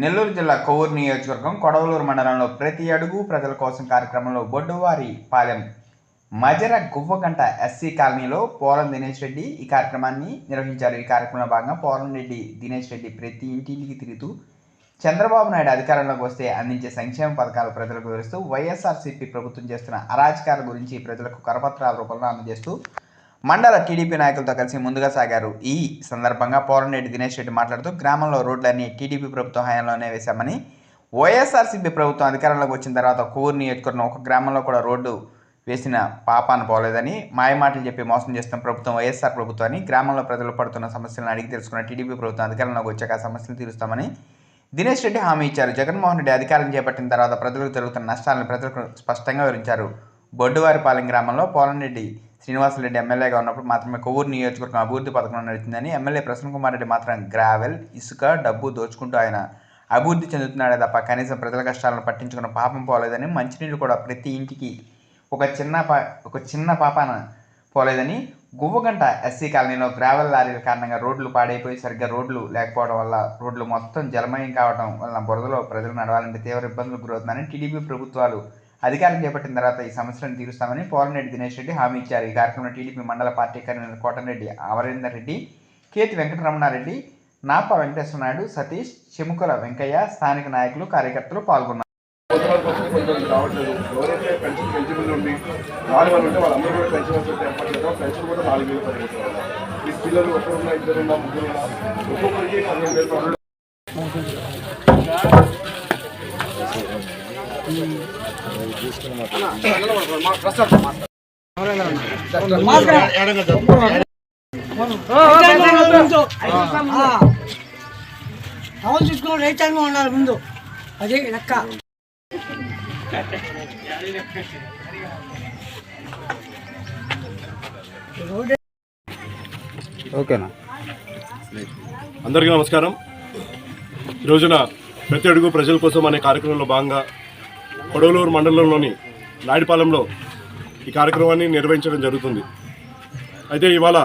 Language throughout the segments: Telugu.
నెల్లూరు జిల్లా కొవ్వూరు నియోజకవర్గం కొడవలూరు మండలంలో ప్రతి అడుగు ప్రజల కోసం కార్యక్రమంలో బొడ్డువారి పాలెం మజర గువ్వగంట ఎస్సీ కాలనీలో పోలం దినేష్ రెడ్డి ఈ కార్యక్రమాన్ని నిర్వహించారు. ఈ కార్యక్రమంలో భాగంగా పోలం రెడ్డి దినేష్ రెడ్డి ప్రతి ఇంటింటికి తిరుగుతూ చంద్రబాబు నాయుడు అధికారంలోకి వస్తే అందించే సంక్షేమ పథకాలు ప్రజలకు వివరిస్తూ వైఎస్ఆర్సీపీ ప్రభుత్వం చేస్తున్న అరాచకాల గురించి ప్రజలకు కరపత్రాల రూపంలో అందజేస్తూ మండల టీడీపీ నాయకులతో కలిసి ముందుగా సాగారు. ఈ సందర్భంగా పోరంరెడ్డి దినేష్ రెడ్డి మాట్లాడుతూ గ్రామంలో రోడ్లన్నీ టీడీపీ ప్రభుత్వం హయాంలోనే వేశామని, వైఎస్ఆర్సీపీ ప్రభుత్వం అధికారంలోకి వచ్చిన తర్వాత కొవ్వూరు నియోజకవర్గం ఒక గ్రామంలో కూడా రోడ్డు వేసిన పాపాన పోలేదని, మాయమాటలు చెప్పి మోసం చేస్తున్న ప్రభుత్వం వైఎస్ఆర్ ప్రభుత్వాన్ని, గ్రామంలో ప్రజలు పడుతున్న సమస్యలను అడిగి తెలుసుకున్న టీడీపీ ప్రభుత్వం అధికారంలోకి వచ్చాక ఆ సమస్యలు తీరుస్తామని దినేష్ రెడ్డి హామీ ఇచ్చారు. జగన్మోహన్ రెడ్డి అధికారం చేపట్టిన తర్వాత ప్రజలకు జరుగుతున్న నష్టాలను ప్రజలకు స్పష్టంగా వివరించారు. బొడ్డువారిపాలెం గ్రామంలో పోలంరెడ్డి శ్రీనివాసరెడ్డి ఎమ్మెల్యేగా ఉన్నప్పుడు మాత్రమే కొవ్వూరు నియోజకవర్గం అభివృద్ధి పథకం నడుస్తుందని, ఎమ్మెల్యే ప్రసన్న కుమార్ రెడ్డి మాత్రం గ్రావెల్, ఇసుక, డబ్బు దోచుకుంటూ ఆయన అభివృద్ధి చెందుతున్నాడే తప్ప కనీసం ప్రజల కష్టాలను పట్టించుకున్న పాపం పోలేదని, మంచినీళ్ళు కూడా ప్రతి ఇంటికి ఒక చిన్న పాపాన పోలేదని, గువ్వగంట ఎస్సీ కాలనీలో గ్రావెల్ లారీల కారణంగా రోడ్లు పాడైపోయి సరిగ్గా రోడ్లు లేకపోవడం వల్ల రోడ్లు మొత్తం జలమయం కావడం వలన బురదలో ప్రజలు నడవాలంటే తీవ్ర ఇబ్బందులకు గురవుతుందని, టీడీపీ ప్రభుత్వాలు అధికారం చేపట్టిన తర్వాత ఈ సమస్యలను తీరుస్తామని పోలంరెడ్డి దినేష్ రెడ్డి హామీ ఇచ్చారు. ఈ కార్యక్రమంలో టీడీపీ మండల పార్టీ కన్వీనర్ కోటరెడ్డి అమరేందర్ రెడ్డి, కేతి వెంకటరమణారెడ్డి, నాప వెంకటేశ్వర నాయుడు, సతీష్, చెముకుల వెంకయ్య, స్థానిక నాయకులు, కార్యకర్తలు పాల్గొన్నారు. ఎవరైతే పెన్షన్ ఎలిజిబుల్ ఉండి రాని వాళ్ళు ఉంటే వాళ్ళందరూ కూడా పెన్షన్ ఏర్పాటు చేద్దాం. పెన్షన్ కూడా 4,000 పరిగెత్తాలి. ఈ పిల్లలు ఒకరున్నా, ఇద్దరున్నా, ముగ్గురున్నా ఒక్కొక్కరికి 12,000 అవును చూసుకుని రైతాంగం ఉండాలి ముందు, అదే లెక్క. ఓకేనా? అందరికీ నమస్కారం. ఈ రోజున ప్రతి అడుగు ప్రజల కోసం అనే కార్యక్రమంలో భాగంగా కొడవలూరు మండలంలోని నాయుడుపాలెంలో ఈ కార్యక్రమాన్ని నిర్వహించడం జరుగుతుంది. అయితే ఇవాళ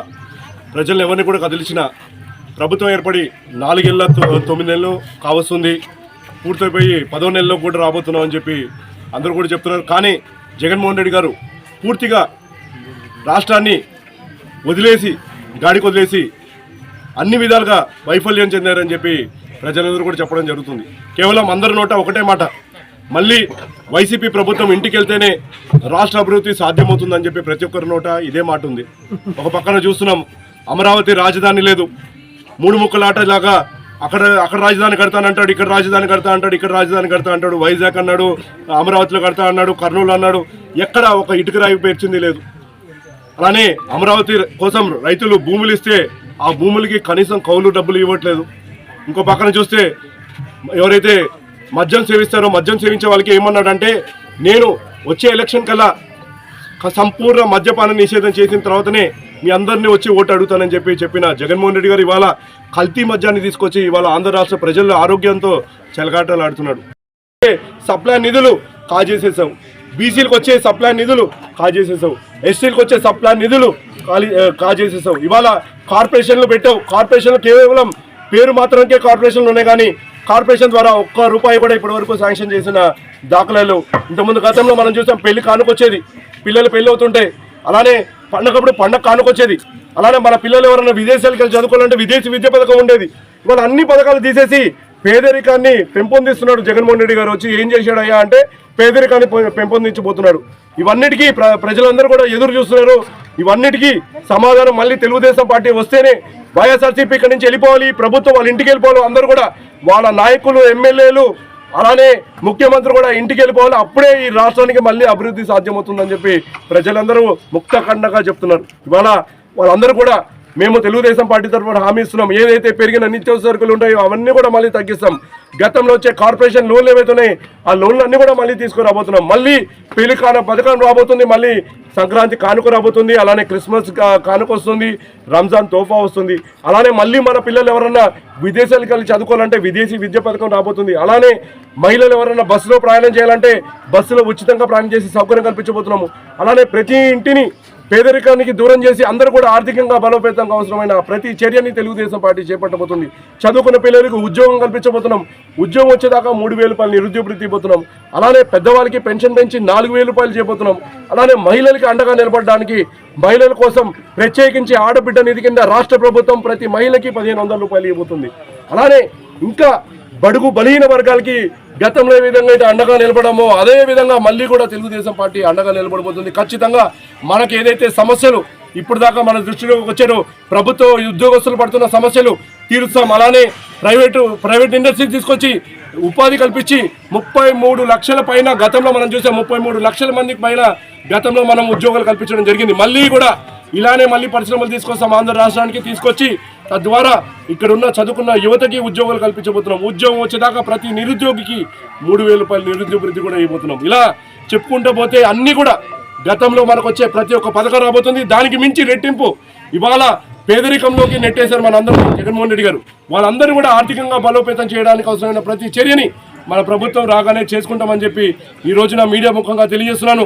ప్రజలను ఎవరిని కూడా కదిలించిన ప్రభుత్వం ఏర్పడి 4 ఏళ్ళ 9 నెలలు కావస్తుంది, పూర్తయిపోయి 10వ నెలలో కూడా రాబోతున్నాం అని చెప్పి అందరూ కూడా చెప్తున్నారు. కానీ జగన్మోహన్ రెడ్డి గారు పూర్తిగా రాష్ట్రాన్ని గాడికి వదిలేసి అన్ని విధాలుగా వైఫల్యం చెందారని చెప్పి ప్రజలందరూ కూడా చెప్పడం జరుగుతుంది. కేవలం అందరి నోట ఒకటే మాట, మళ్ళీ వైసీపీ ప్రభుత్వం ఇంటికి వెళ్తేనే రాష్ట్ర అభివృద్ధి సాధ్యమవుతుందని చెప్పి ప్రతి ఒక్కరి నోట ఇదే మాట ఉంది. ఒక పక్కన చూస్తున్నాం, అమరావతి రాజధాని లేదు, 3 ముక్కలాటలాగా అక్కడ రాజధాని కడతానంటాడు, ఇక్కడ రాజధాని కడతా అంటాడు, ఇక్కడ రాజధాని కడతా అంటాడు, వైజాగ్ అన్నాడు, అమరావతిలో కడతా అన్నాడు, కర్నూలు అన్నాడు, ఎక్కడ ఒక ఇటుక రాయి పేర్చింది లేదు. అలానే అమరావతి కోసం రైతులు భూములు ఇస్తే ఆ భూములకి కనీసం కౌలు డబ్బులు ఇవ్వట్లేదు. ఇంకో పక్కన చూస్తే ఎవరైతే మద్యం సేవిస్తారో మద్యం సేవించే వాళ్ళకి ఏమన్నాడంటే, నేను వచ్చే ఎలక్షన్ కల్లా సంపూర్ణ మద్యపాన నిషేధం చేసిన తర్వాతనే మీ అందరినీ వచ్చి ఓటు అడుగుతానని చెప్పిన జగన్మోహన్ రెడ్డి గారు ఇవాళ కల్తీ మద్యాన్ని తీసుకొచ్చి ఇవాళ ఆంధ్ర రాష్ట్ర ప్రజల ఆరోగ్యంతో చెలగాటలు ఆడుతున్నాడు. సప్లై నిధులు కాజేసేసావు, బీసీలకు వచ్చే సప్లై నిధులు కాజేసేసావు, ఎస్టీలకు వచ్చే సప్లై నిధులు కాజేసేసావు. ఇవాళ కార్పొరేషన్లు పెట్టావు. కార్పొరేషన్లు కేవలం పేరు మాత్రానికే కార్పొరేషన్లు ఉన్నాయి, కానీ కార్పొరేషన్ ద్వారా ఒక్క రూపాయి కూడా ఇప్పటి వరకు శాంక్షన్ చేసిన దాఖలాలు. ఇంతకుముందు గతంలో మనం చూసాం, పెళ్లి కానుకొచ్చేది, పిల్లలు పెళ్ళి అవుతుంటే, అలానే పండగప్పుడు పండగ కానుకొచ్చేది, అలానే మన పిల్లలు ఎవరైనా విదేశాలకు వెళ్ళి చదువుకోవాలంటే విదేశీ విద్య పథకం ఉండేది. ఇవాళ అన్ని పథకాలు తీసేసి పేదరికాన్ని పెంపొందిస్తున్నాడు జగన్మోహన్ రెడ్డి గారు. వచ్చి ఏం చేశాడయ్యా అంటే పేదరికాన్ని పెంపొందించబోతున్నాడు. ఇవన్నిటికీ ప్రజలందరూ కూడా ఎదురు చూస్తున్నారు. ఇవన్నిటికీ సమాధానం మళ్ళీ తెలుగుదేశం పార్టీ వస్తేనే వైఎస్ఆర్సీపీ ఇక్కడి నుంచి వెళ్ళిపోవాలి, ప్రభుత్వం వాళ్ళ ఇంటికి వెళ్ళిపోవాలి, అందరూ కూడా వాళ్ళ నాయకులు, ఎమ్మెల్యేలు, అలానే ముఖ్యమంత్రి కూడా ఇంటికి వెళ్ళిపోవాలి. అప్పుడే ఈ రాష్ట్రానికి మళ్ళీ అభివృద్ధి సాధ్యమవుతుందని చెప్పి ప్రజలందరూ ముక్తఖండగా చెప్తున్నారు. ఇవాళ వాళ్ళందరూ కూడా మేము తెలుగుదేశం పార్టీ తరఫున హామీ ఇస్తున్నాం, ఏదైతే పెరిగిన నిత్యావసర సరుకులు ఉంటాయో అవన్నీ కూడా మళ్ళీ తగ్గిస్తాం. గతంలో వచ్చే కార్పొరేషన్ లోన్లు ఏవైతున్నాయి ఆ లోన్లు అన్నీ కూడా మళ్ళీ తీసుకురాబోతున్నాం. మళ్ళీ పెళ్లి పథకం రాబోతుంది, మళ్ళీ సంక్రాంతి కానుక రాబోతుంది, అలానే క్రిస్మస్ కానుక వస్తుంది, రంజాన్ తోఫా వస్తుంది. అలానే మళ్ళీ మన పిల్లలు ఎవరన్నా విదేశాలకు వెళ్ళి చదువుకోవాలంటే విదేశీ విద్య పథకం రాబోతుంది. అలానే మహిళలు ఎవరన్నా బస్సులో ప్రయాణం చేయాలంటే బస్సులో ఉచితంగా ప్రయాణం చేసి సౌకర్యం కల్పించబోతున్నాము. అలానే ప్రతి ఇంటిని పేదరికానికి దూరం చేసి అందరూ కూడా ఆర్థికంగా బలోపేతంగా అవసరమైన ప్రతి చర్యని తెలుగుదేశం పార్టీ చేపట్టబోతుంది. చదువుకున్న పిల్లలకు ఉద్యోగం కల్పించబోతున్నాం. ఉద్యోగం వచ్చేదాకా 3,000 రూపాయలు నిరుద్యోగ వృత్తి ఇవ్వబోతున్నాం. అలానే పెద్దవాళ్ళకి పెన్షన్ పెంచి 4,000 రూపాయలు చేయబోతున్నాం. అలానే మహిళలకి అండగా నిలబడడానికి మహిళల కోసం ప్రత్యేకించి ఆడబిడ్డ నిధి కింద రాష్ట్ర ప్రభుత్వం ప్రతి మహిళకి 1,500 రూపాయలు ఇవ్వబోతుంది. అలానే ఇంకా బడుగు బలహీన వర్గాలకి గతంలో ఏ విధంగా అయితే అండగా నిలబడమో అదే విధంగా మళ్ళీ కూడా తెలుగుదేశం పార్టీ అండగా నిలబడబోతుంది. ఖచ్చితంగా మనకు ఏదైతే సమస్యలు ఇప్పుడు దాకా మన దృష్టిలోకి వచ్చారో ప్రభుత్వ ఉద్యోగస్తులు పడుతున్న సమస్యలు తీరుస్తాం. అలానే ప్రైవేట్ ఇండస్ట్రీ తీసుకొచ్చి ఉపాధి కల్పించి 33 లక్షల పైన గతంలో మనం చూసాం. 33 లక్షల మందికి పైన గతంలో మనం ఉద్యోగాలు కల్పించడం జరిగింది. మళ్ళీ కూడా ఇలానే మళ్ళీ పరిశ్రమలు తీసుకొస్తాం ఆంధ్ర రాష్ట్రానికి తీసుకొచ్చి తద్వారా ఇక్కడ ఉన్న చదువుకున్న యువతకి ఉద్యోగాలు కల్పించబోతున్నాం. ఉద్యోగం వచ్చేదాకా ప్రతి నిరుద్యోగికి 3,000 రూపాయలు నిరుద్యోగ వృత్తి కూడా ఇవ్వబోతున్నాం. ఇలా చెప్పుకుంటూ పోతే అన్నీ కూడా గతంలో మనకు వచ్చే ప్రతి ఒక్క పథకం రాబోతుంది. దానికి మించి రెట్టింపు ఇవాళ పేదరికంలోకి నెట్టేశారు మనందరూ జగన్మోహన్ రెడ్డి గారు. వాళ్ళందరూ కూడా ఆర్థికంగా బలోపేతం చేయడానికి అవసరమైన ప్రతి చర్యని మన ప్రభుత్వం రాగానే చేసుకుంటామని చెప్పి ఈ రోజున మీడియా ముఖంగా తెలియజేస్తున్నాను.